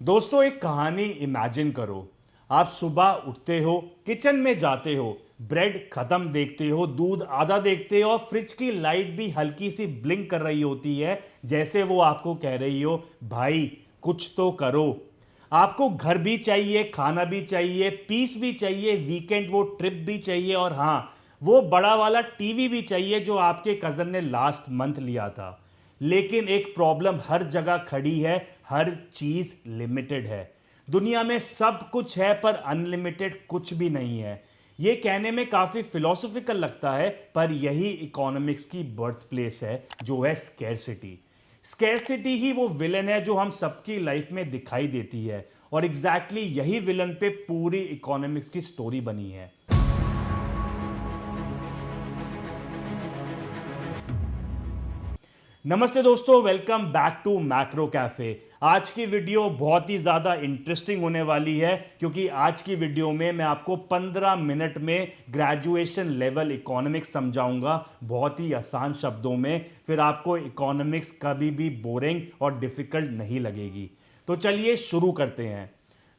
दोस्तों एक कहानी इमेजिन करो। आप सुबह उठते हो, किचन में जाते हो, ब्रेड खत्म देखते हो, दूध आधा देखते हो और फ्रिज की लाइट भी हल्की सी ब्लिंक कर रही होती है, जैसे वो आपको कह रही हो भाई कुछ तो करो। आपको घर भी चाहिए, खाना भी चाहिए, पीस भी चाहिए, वीकेंड वो ट्रिप भी चाहिए और हाँ, वो बड़ा वाला टीवी भी चाहिए जो आपके कजन ने लास्ट मंथ लिया था। लेकिन एक प्रॉब्लम हर जगह खड़ी है, हर चीज लिमिटेड है। दुनिया में सब कुछ है पर अनलिमिटेड कुछ भी नहीं है। ये कहने में काफी फिलोसॉफिकल लगता है, पर यही इकोनॉमिक्स की बर्थ प्लेस है, जो है स्कैरसिटी। स्कैरसिटी ही वो विलन है जो हम सबकी लाइफ में दिखाई देती है, और एग्जैक्टली यही विलन पे पूरी इकोनॉमिक्स की स्टोरी बनी है। नमस्ते दोस्तों, welcome back to Macro Cafe. आज की वीडियो बहुत ही ज़्यादा इंटरेस्टिंग होने वाली है, क्योंकि आज की वीडियो में मैं आपको 15 मिनट में ग्रेजुएशन लेवल इकोनॉमिक्स समझाऊंगा, बहुत ही आसान शब्दों में। फिर आपको इकोनॉमिक्स कभी भी बोरिंग और डिफिकल्ट नहीं लगेगी। तो चलिए शुरू करते हैं।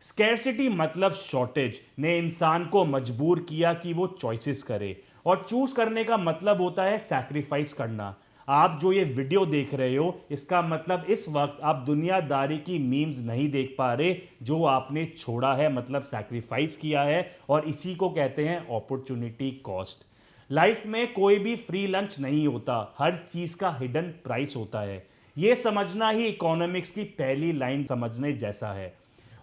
स्कैरसिटी मतलब शॉर्टेज ने इंसान को मजबूर किया कि वो चॉइसेस करे, और चूज करने का मतलब होता है सैक्रिफाइस करना। आप जो ये वीडियो देख रहे हो, इसका मतलब इस वक्त आप दुनियादारी की मीम्स नहीं देख पा रहे, जो आपने छोड़ा है मतलब सैक्रिफाइस किया है, और इसी को कहते हैं अपॉर्चुनिटी कॉस्ट। लाइफ में कोई भी फ्री लंच नहीं होता, हर चीज का हिडन प्राइस होता है। यह समझना ही इकोनॉमिक्स की पहली लाइन समझने जैसा है।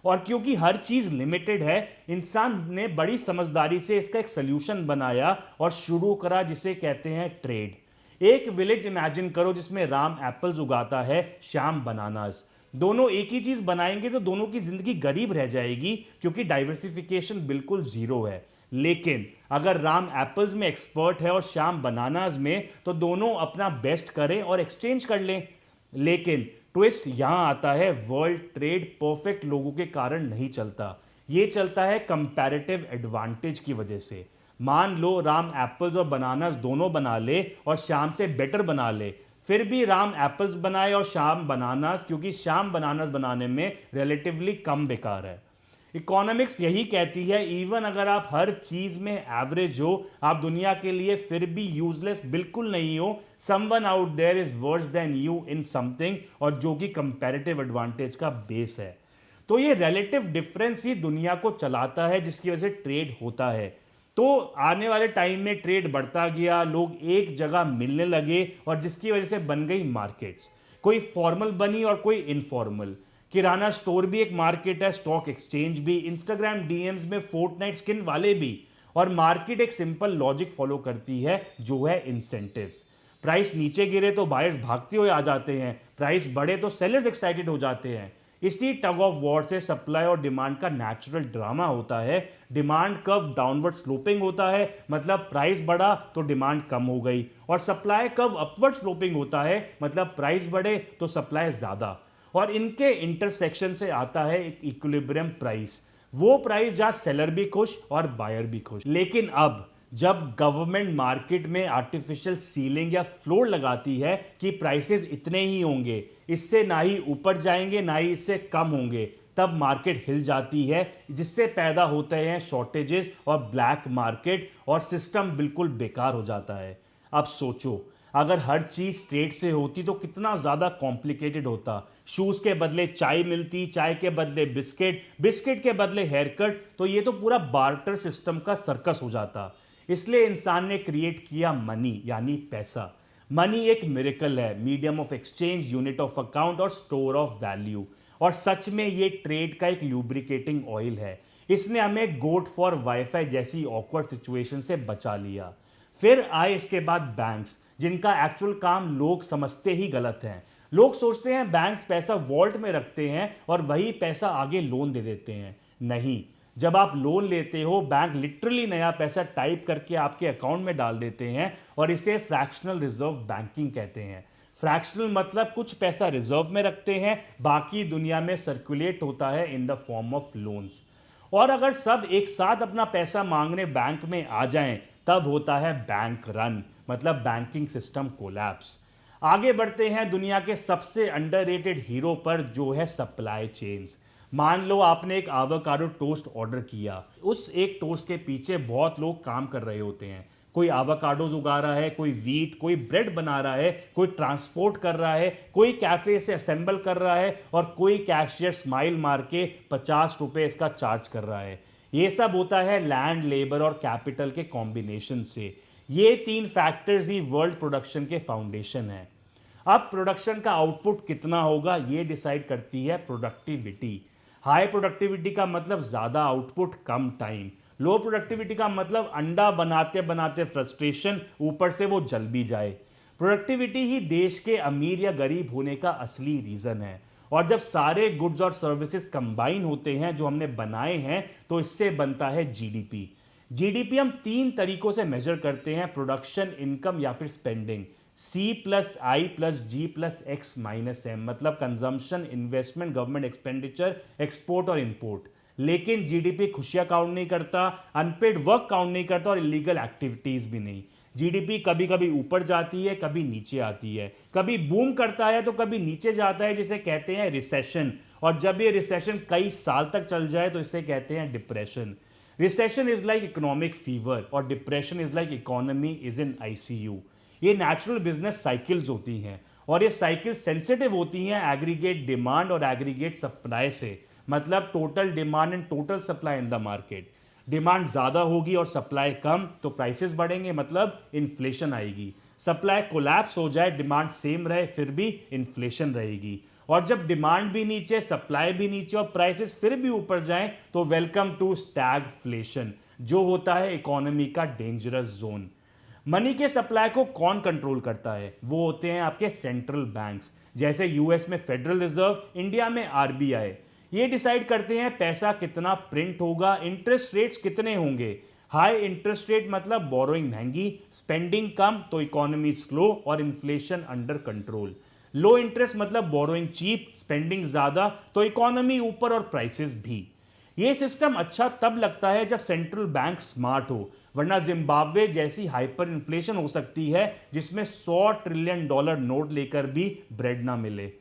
और क्योंकि हर चीज लिमिटेड है, इंसान ने बड़ी समझदारी से इसका एक सोल्यूशन बनाया और शुरू करा, जिसे कहते हैं ट्रेड। एक विलेज इमेजिन करो जिसमें राम एप्पल्स उगाता है, श्याम बनानास। दोनों एक ही चीज बनाएंगे तो दोनों की जिंदगी गरीब रह जाएगी, क्योंकि डाइवर्सिफिकेशन बिल्कुल जीरो है। लेकिन अगर राम एप्पल्स में एक्सपर्ट है और श्याम बनानास में, तो दोनों अपना बेस्ट करें और एक्सचेंज कर लें। लेकिन ट्विस्ट यहां आता है, वर्ल्ड ट्रेड परफेक्ट लोगों के कारण नहीं चलता, ये चलता है कंपैरेटिव एडवांटेज की वजह से। मान लो राम एप्पल्स और बनानास दोनों बना ले और श्याम से बेटर बना ले, फिर भी राम एप्पल्स बनाए और श्याम बनानास, क्योंकि श्याम बनानास बनाने में रिलेटिवली कम बेकार है। इकोनॉमिक्स यही कहती है, इवन अगर आप हर चीज में एवरेज हो, आप दुनिया के लिए फिर भी यूजलेस बिल्कुल नहीं हो। Someone out there is worse than you in something, और जो कि कंपैरेटिव एडवांटेज का बेस है। तो ये रिलेटिव डिफरेंस ही दुनिया को चलाता है, जिसकी वजह से ट्रेड होता है। तो आने वाले टाइम में ट्रेड बढ़ता गया, लोग एक जगह मिलने लगे, और जिसकी वजह से बन गई मार्केट्स। कोई फॉर्मल बनी और कोई इनफॉर्मल। किराना स्टोर भी एक मार्केट है, स्टॉक एक्सचेंज भी, इंस्टाग्राम डीएम्स में फोर्टनाइट स्किन वाले भी। और मार्केट एक सिंपल लॉजिक फॉलो करती है, जो है इंसेंटिव्स। प्राइस नीचे गिरे तो बायर्स भागते हुए आ जाते हैं, प्राइस बढ़े तो सेलर्स एक्साइटेड हो जाते हैं। इसी टग ऑफ वॉर से सप्लाई और डिमांड का नेचुरल ड्रामा होता है। डिमांड कर्व डाउनवर्ड स्लोपिंग होता है, मतलब प्राइस बढ़ा तो डिमांड कम हो गई, और सप्लाई कर्व अपवर्ड स्लोपिंग होता है, मतलब प्राइस बढ़े तो सप्लाई ज्यादा। और इनके इंटरसेक्शन से आता है एक इक्विलिब्रियम प्राइस, वो प्राइस जहां सेलर भी खुश और बायर भी खुश। लेकिन अब जब गवर्नमेंट मार्केट में आर्टिफिशियल सीलिंग या फ्लोर लगाती है कि प्राइसेस इतने ही होंगे, इससे ना ही ऊपर जाएंगे ना ही इससे कम होंगे, तब मार्केट हिल जाती है, जिससे पैदा होते हैं शॉर्टेजेस और ब्लैक मार्केट, और सिस्टम बिल्कुल बेकार हो जाता है। अब सोचो, अगर हर चीज ट्रेड से होती तो कितना ज्यादा कॉम्प्लिकेटेड होता। शूज के बदले चाय मिलती, चाय के बदले बिस्किट, बिस्किट के बदले हेयर कट, तो ये तो पूरा बार्टर सिस्टम का सर्कस हो जाता। इसलिए इंसान ने क्रिएट किया मनी, यानी पैसा। मनी एक मिरेकल है, medium of exchange, unit of account और स्टोर ऑफ वैल्यू। और सच में ये ट्रेड का एक ल्यूब्रिकेटिंग ऑयल है। इसने हमें गोट फॉर वाईफाई जैसी ऑकवर्ड सिचुएशन से बचा लिया। फिर आए इसके बाद बैंक्स, जिनका एक्चुअल काम लोग समझते ही गलत है। लोग सोचते हैं बैंक्स पैसा वॉल्ट में रखते हैं और वही पैसा आगे लोन दे देते हैं। नहीं, जब आप लोन लेते हो, बैंक लिटरली नया पैसा टाइप करके आपके अकाउंट में डाल देते हैं, और इसे फ्रैक्शनल रिजर्व बैंकिंग कहते हैं। फ्रैक्शनल मतलब कुछ पैसा रिजर्व में रखते हैं, बाकी दुनिया में सर्कुलेट होता है in the form of loans. और अगर सब एक साथ अपना पैसा मांगने बैंक में आ जाएं, तब होता है बैंक रन, मतलब बैंकिंग सिस्टम कोलैप्स। आगे बढ़ते हैं दुनिया के सबसे अंडररेटेड हीरो पर, जो है सप्लाई चेन्स। मान लो आपने एक आवाकाडो टोस्ट ऑर्डर किया, उस एक टोस्ट के पीछे बहुत लोग काम कर रहे होते हैं। कोई आवाकाडोज उगा रहा है, कोई वीट, कोई ब्रेड बना रहा है, कोई ट्रांसपोर्ट कर रहा है, कोई कैफे से असेंबल कर रहा है और कोई कैशियर स्माइल मार के 50 रुपए इसका चार्ज कर रहा है। ये सब होता है लैंड, लेबर और कैपिटल के कॉम्बिनेशन से। ये तीन फैक्टर्स ही वर्ल्ड प्रोडक्शन के फाउंडेशन है। अब प्रोडक्शन का आउटपुट कितना होगा ये डिसाइड करती है प्रोडक्टिविटी। हाई प्रोडक्टिविटी का मतलब ज्यादा आउटपुट कम टाइम। लो प्रोडक्टिविटी का मतलब अंडा बनाते बनाते फ्रस्ट्रेशन, ऊपर से वो जल भी जाए। प्रोडक्टिविटी ही देश के अमीर या गरीब होने का असली रीजन है। और जब सारे गुड्स और सर्विसेज कंबाइन होते हैं जो हमने बनाए हैं, तो इससे बनता है जीडीपी। जीडीपी हम तीन तरीकों से मेजर करते हैं, प्रोडक्शन, इनकम या फिर स्पेंडिंग। सी प्लस आई प्लस जी प्लस एक्स माइनस एम, मतलब consumption, investment, government expenditure, export और इंपोर्ट। लेकिन जीडीपी खुशियां काउंट नहीं करता, अनपेड वर्क काउंट नहीं करता और इलीगल एक्टिविटीज भी नहीं। जीडीपी कभी कभी ऊपर जाती है, कभी नीचे आती है, कभी बूम करता है तो कभी नीचे जाता है, जिसे कहते हैं रिसेशन। और जब ये रिसेशन कई साल तक चल जाए तो इसे कहते हैं depression. Recession is like economic fever और depression is like economy is in ICU. ये नेचुरल बिजनेस साइकिल्स होती हैं और ये साइकिल सेंसिटिव होती हैं एग्रीगेट डिमांड और एग्रीगेट सप्लाई से। मतलब total demand and total supply in the market. Demand ज़्यादा होगी और सप्लाई कम तो प्राइसेस बढ़ेंगे, मतलब इन्फ्लेशन आएगी। सप्लाई कोलैप्स हो जाए, डिमांड सेम रहे, फिर भी इन्फ्लेशन रहेगी। और जब डिमांड भी नीचे, सप्लाई भी नीचे और प्राइसेस फिर भी ऊपर जाएं, तो वेलकम टू स्टैगफ्लेशन, जो होता है इकोनॉमी का डेंजरस जोन। मनी के सप्लाई को कौन कंट्रोल करता है? वो होते हैं आपके सेंट्रल बैंक्स, जैसे यूएस में फेडरल रिजर्व, इंडिया में आरबीआई। ये डिसाइड करते हैं पैसा कितना प्रिंट होगा, इंटरेस्ट रेट्स कितने होंगे। हाई इंटरेस्ट रेट मतलब बोरोइंग महंगी, स्पेंडिंग कम तो इकोनॉमी स्लो और इन्फ्लेशन अंडर कंट्रोल। लो इंटरेस्ट मतलब बोरोइंग चीप, स्पेंडिंग ज्यादा तो इकोनॉमी ऊपर और प्राइसेस भी। ये सिस्टम अच्छा तब लगता है जब सेंट्रल बैंक स्मार्ट हो, वरना जिम्बाब्वे जैसी हाइपर इन्फ्लेशन हो सकती है जिसमें $100 ट्रिलियन नोट लेकर भी ब्रेड ना मिले।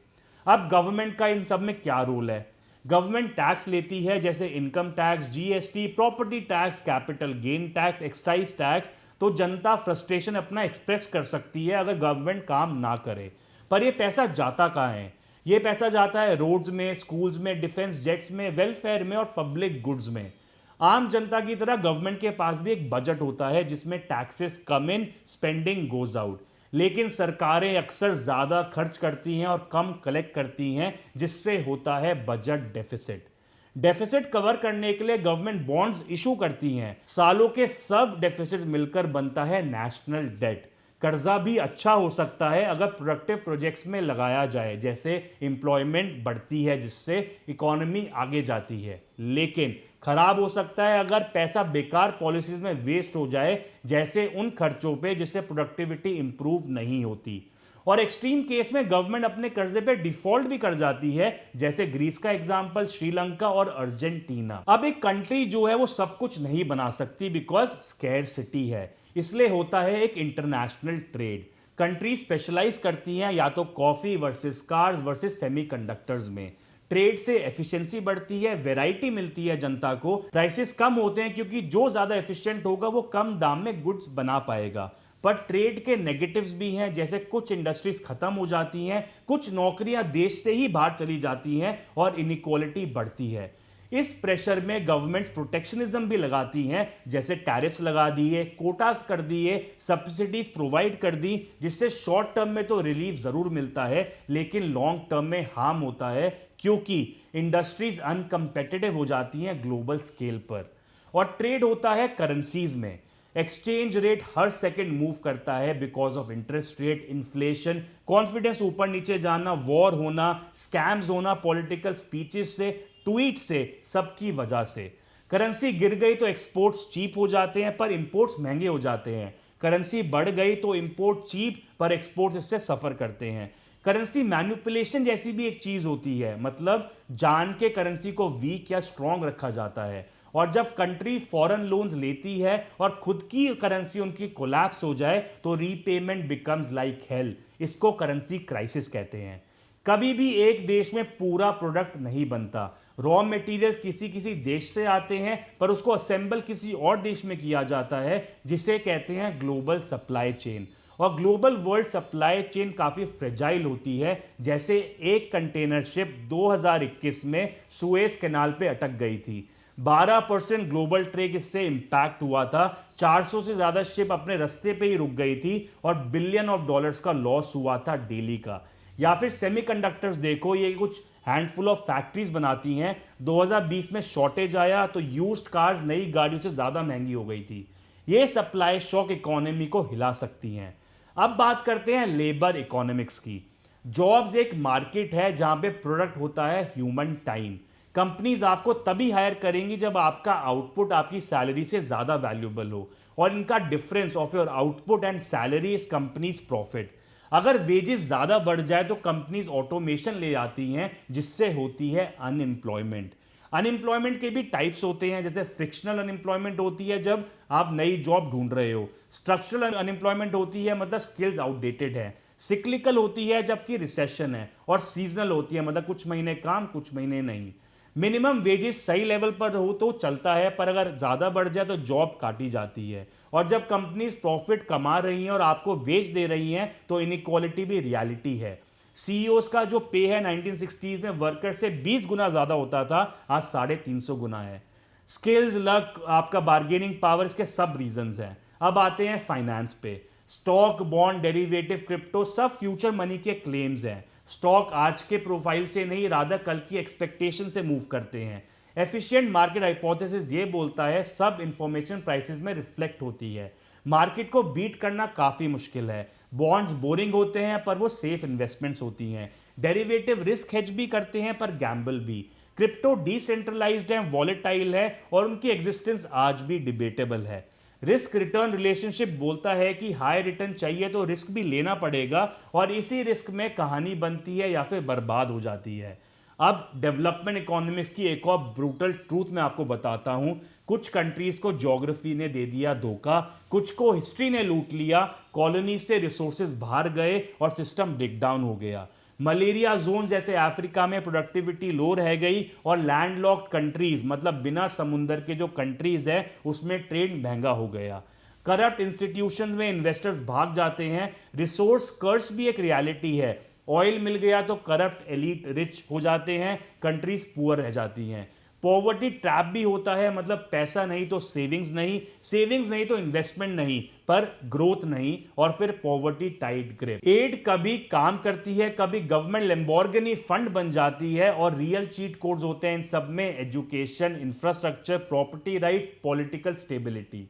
अब गवर्नमेंट का इन सब में क्या रोल है? गवर्नमेंट टैक्स लेती है, जैसे income tax, GST, property tax, capital gain tax, excise tax. तो जनता फ्रस्ट्रेशन अपना एक्सप्रेस कर सकती है अगर गवर्नमेंट काम ना करे। पर यह पैसा जाता कहाँ है? ये पैसा जाता है रोड्स में, स्कूल्स में, डिफेंस जेट्स में, वेलफेयर में और पब्लिक गुड्स में। आम जनता की तरह गवर्नमेंट के पास भी एक बजट होता है जिसमें टैक्सेस कम इन, स्पेंडिंग गोज आउट। लेकिन सरकारें अक्सर ज्यादा खर्च करती हैं और कम कलेक्ट करती हैं, जिससे होता है बजट डेफिसिट। डेफिसिट कवर करने के लिए गवर्नमेंट बॉन्ड्स इशू करती हैं। सालों के सब डेफिसिट मिलकर बनता है नेशनल डेट। कर्जा भी अच्छा हो सकता है अगर प्रोडक्टिव प्रोजेक्ट्स में लगाया जाए, जैसे एम्प्लॉयमेंट बढ़ती है जिससे इकोनॉमी आगे जाती है। लेकिन खराब हो सकता है अगर पैसा बेकार पॉलिसीज में वेस्ट हो जाए, जैसे उन खर्चों पे जिससे प्रोडक्टिविटी इंप्रूव नहीं होती। और एक्सट्रीम केस में गवर्नमेंट अपने कर्जे पे डिफॉल्ट भी कर जाती है, जैसे ग्रीस का एग्जांपल, श्रीलंका और अर्जेंटीना। अब एक कंट्री जो है वो सब कुछ नहीं बना सकती बिकॉज स्कैरसिटी है, इसलिए होता है एक इंटरनेशनल ट्रेड। कंट्री स्पेशलाइज करती हैं या तो coffee versus cars versus semiconductors में। ट्रेड से एफिशिएंसी बढ़ती है, वैरायटी मिलती है जनता को, प्राइसेस कम होते हैं क्योंकि जो ज्यादा एफिशिएंट होगा वो कम दाम में गुड्स बना पाएगा। पर ट्रेड के नेगेटिव्स भी हैं, जैसे कुछ इंडस्ट्रीज खत्म हो जाती हैं, कुछ नौकरियां देश से ही बाहर चली जाती हैं और इनइक्वालिटी बढ़ती है। इस प्रेशर में गवर्नमेंट्स प्रोटेक्शनिज्म भी लगाती हैं, जैसे टैरिफ्स लगा दिए, कोटास कर दिए, सब्सिडीज प्रोवाइड कर दी, जिससे शॉर्ट टर्म में तो रिलीफ जरूर मिलता है लेकिन लॉन्ग टर्म में हार्म होता है, क्योंकि इंडस्ट्रीज अनकंपेटिटिव हो जाती हैं ग्लोबल स्केल पर। और ट्रेड होता है करेंसीज में। एक्सचेंज रेट हर सेकंड मूव करता है because of interest rate, inflation, confidence ऊपर नीचे जाना, वॉर होना, स्कैम्स होना, पॉलिटिकल स्पीचेस से, ट्वीट से, सबकी वजह से। करेंसी गिर गई तो एक्सपोर्ट्स चीप हो जाते हैं पर इंपोर्ट्स महंगे हो जाते हैं। करेंसी बढ़ गई तो इंपोर्ट चीप पर एक्सपोर्ट्स इससे सफर करते हैं। करेंसी मैनिपुलेशन जैसी भी एक चीज होती है, मतलब जान के करेंसी को वीक या स्ट्रांग रखा जाता है। और जब कंट्री फॉरेन लोन्स लेती है और खुद की करेंसी उनकी कोलैप्स हो जाए तो रीपेमेंट बिकम्स लाइक हेल। इसको करेंसी क्राइसिस कहते हैं। कभी भी एक देश में पूरा प्रोडक्ट नहीं बनता। रॉ मटेरियल्स किसी किसी देश से आते हैं पर उसको असेंबल किसी और देश में किया जाता है, जिसे कहते हैं ग्लोबल सप्लाई चेन। और ग्लोबल वर्ल्ड सप्लाई चेन काफ़ी फ्रेजाइल होती है। जैसे एक कंटेनर शिप 2021 में सुएज कैनाल पे अटक गई थी। 12% ग्लोबल ट्रेड इससे इंपैक्ट हुआ था। 400 से ज़्यादा शिप अपने रास्ते पे ही रुक गई थी और बिलियन ऑफ डॉलर्स का लॉस हुआ था डेली का। या फिर सेमीकंडक्टर्स देखो, ये कुछ हैंडफुल ऑफ फैक्ट्रीज बनाती हैं। 2020 में शॉर्टेज आया तो यूज्ड कार्स नई गाड़ियों से ज़्यादा महंगी हो गई थी। ये सप्लाई शॉक इकोनॉमी को हिला सकती हैं। अब बात करते हैं लेबर इकोनॉमिक्स की। जॉब्स एक मार्केट है जहां पे प्रोडक्ट होता है ह्यूमन टाइम। कंपनीज आपको तभी हायर करेंगी जब आपका आउटपुट आपकी सैलरी से ज़्यादा वैल्यूएबल हो, और इनका difference of your output and salary is companies profit. अगर वेजेस ज़्यादा बढ़ जाए तो कंपनीज ऑटोमेशन ले आती हैं, जिससे होती है अनएम्प्लॉयमेंट। अनएम्प्लॉयमेंट के भी टाइप्स होते हैं, जैसे फ्रिक्शनल अनएम्प्लॉयमेंट होती है जब आप नई जॉब ढूंढ रहे हो। स्ट्रक्चरल अनएम्प्लॉयमेंट होती है मतलब स्किल्स आउटडेटेड है। सिक्लिकल होती है जबकि रिसेशन है। और सीजनल होती है मतलब कुछ महीने काम कुछ महीने नहीं। मिनिमम वेजेस सही लेवल पर हो तो चलता है, पर अगर ज़्यादा बढ़ जाए तो जॉब काटी जाती है। और जब कंपनीज प्रॉफिट कमा रही हैं और आपको वेज दे रही हैं तो इनइक्वालिटी भी रियलिटी है। सीईओज का जो पे है 1960s में वर्कर से 20 गुना ज़्यादा होता था, आज 350 गुना है। स्किल्स, लक, आपका बार्गेनिंग पावर, इसके सब रीजंस हैं। अब आते हैं फाइनेंस पे। स्टॉक, बॉन्ड, डेरिवेटिव, क्रिप्टो सब फ्यूचर मनी के क्लेम्स हैं। स्टॉक आज के प्रोफाइल से नहीं, रादर कल की एक्सपेक्टेशन से मूव करते हैं। एफिशिएंट मार्केट हाइपोथेसिस ये बोलता है सब इंफॉर्मेशन प्राइसेस में रिफ्लेक्ट होती है। मार्केट को बीट करना काफ़ी मुश्किल है। बॉन्ड्स बोरिंग होते हैं पर वो सेफ इन्वेस्टमेंट्स होती हैं। डेरिवेटिव रिस्क हेज भी करते हैं पर गैम्बल भी। क्रिप्टो डिसेंट्रलाइज्ड है, वॉलेटाइल है और उनकी एग्जिस्टेंस आज भी डिबेटेबल है। रिस्क रिटर्न रिलेशनशिप बोलता है कि हाई रिटर्न चाहिए तो रिस्क भी लेना पड़ेगा, और इसी रिस्क में कहानी बनती है या फिर बर्बाद हो जाती है। अब डेवलपमेंट इकोनॉमिक्स की एक और ब्रूटल ट्रूथ मैं आपको बताता हूं। कुछ कंट्रीज को ज्योग्राफी ने दे दिया धोखा, कुछ को हिस्ट्री ने लूट लिया। कॉलोनी से रिसोर्सेज बाहर गए और सिस्टम ब्रेक डाउन हो गया। मलेरिया जोन जैसे अफ्रीका में प्रोडक्टिविटी लो रह गई, और लैंडलॉक्ड कंट्रीज मतलब बिना समुंदर के जो कंट्रीज है उसमें ट्रेड महंगा हो गया। करप्ट इंस्टीट्यूशन में इन्वेस्टर्स भाग जाते हैं। रिसोर्स कर्स भी एक रियलिटी है। ऑयल मिल गया तो करप्ट एलीट रिच हो जाते हैं, कंट्रीज पुअर रह जाती हैं। पॉवर्टी ट्रैप भी होता है, मतलब पैसा नहीं तो सेविंग्स नहीं, सेविंग्स नहीं तो इन्वेस्टमेंट नहीं, पर ग्रोथ नहीं, और फिर पॉवर्टी टाइट ग्रिप। एड कभी काम करती है, कभी गवर्नमेंट लैम्बोर्गिनी फंड बन जाती है, और रियल चीट कोड्स होते हैं इन सब में education, infrastructure, property rights, political stability.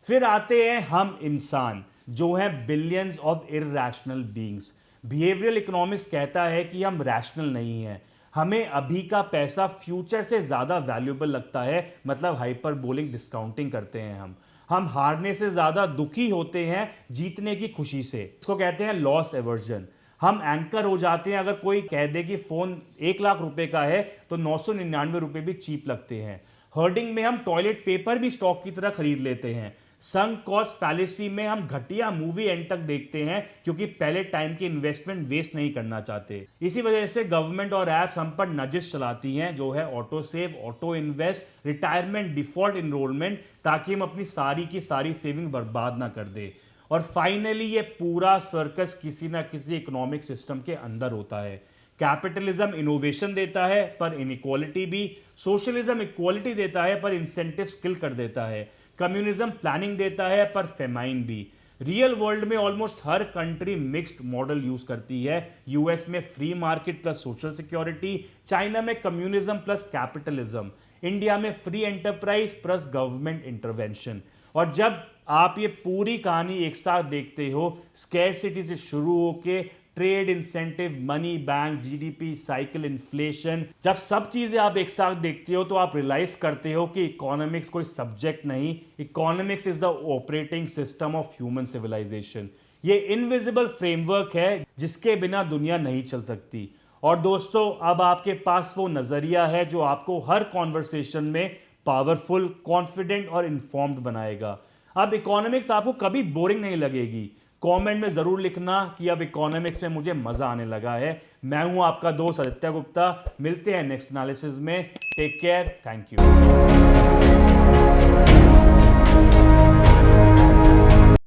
फिर आते हैं हम इंसान, जो हैं billions of irrational beings. Behavioural economics कहता है कि हम रैशनल नहीं हैं। हमें अभी का पैसा फ्यूचर से ज़्यादा वैल्यूएबल लगता है, मतलब हाइपरबोलिक डिस्काउंटिंग करते हैं हम हारने से ज़्यादा दुखी होते हैं जीतने की खुशी से। इसको कहते हैं लॉस एवर्जन। हम एंकर हो जाते हैं, अगर कोई कह दे कि फ़ोन 1 लाख रुपए का है तो 999 रुपए भी चीप लगते हैं। हर्डिंग में हम टॉयलेट पेपर भी स्टॉक की तरह खरीद लेते हैं। संक कॉस्ट फैलेसी में हम घटिया मूवी एंड तक देखते हैं, क्योंकि पहले टाइम की इन्वेस्टमेंट वेस्ट नहीं करना चाहते। इसी वजह से गवर्नमेंट और एप्स हम पर नजिश चलाती हैं, जो है auto save, auto invest, retirement, default enrolment, ताकि हम अपनी सारी की सारी सेविंग बर्बाद ना कर दे। और फाइनली ये पूरा सर्कस किसी ना किसी इकोनॉमिक सिस्टम के अंदर होता है। कैपिटलिज्म इनोवेशन देता है पर इनइक्वालिटी भी। सोशलिज्म इक्वालिटी देता है पर इंसेंटिव किल कर देता है। कम्युनिज्म प्लानिंग देता है पर फेमाइन भी। रियल वर्ल्ड में ऑलमोस्ट हर कंट्री मिक्स्ड मॉडल यूज करती है। यूएस में free market plus social security, China में कम्युनिज्म प्लस कैपिटलिज्म, इंडिया में free enterprise plus government intervention. और जब आप ये पूरी कहानी एक साथ देखते हो, स्कैरसिटी से शुरू होके trade, incentive, money bank, GDP, cycle, inflation, जब सब चीजें आप एक साथ देखते हो तो आप रियलाइज करते हो कि इकोनॉमिक्स कोई सब्जेक्ट नहीं, economics is the operating system of human civilisation. ये इनविजिबल फ्रेमवर्क है जिसके बिना दुनिया नहीं चल सकती। और दोस्तों, अब आपके पास वो नजरिया है जो आपको हर कॉन्वर्सेशन में पावरफुल, कॉन्फिडेंट और इन्फॉर्म्ड बनाएगा। अब इकोनॉमिक्स आपको कभी बोरिंग नहीं लगेगी। कमेंट में जरूर लिखना कि अब इकोनॉमिक्स में मुझे मजा आने लगा है। मैं हूं आपका दोस्त आदित्य गुप्ता, मिलते हैं नेक्स्ट एनालिसिस में। Take care, thank you.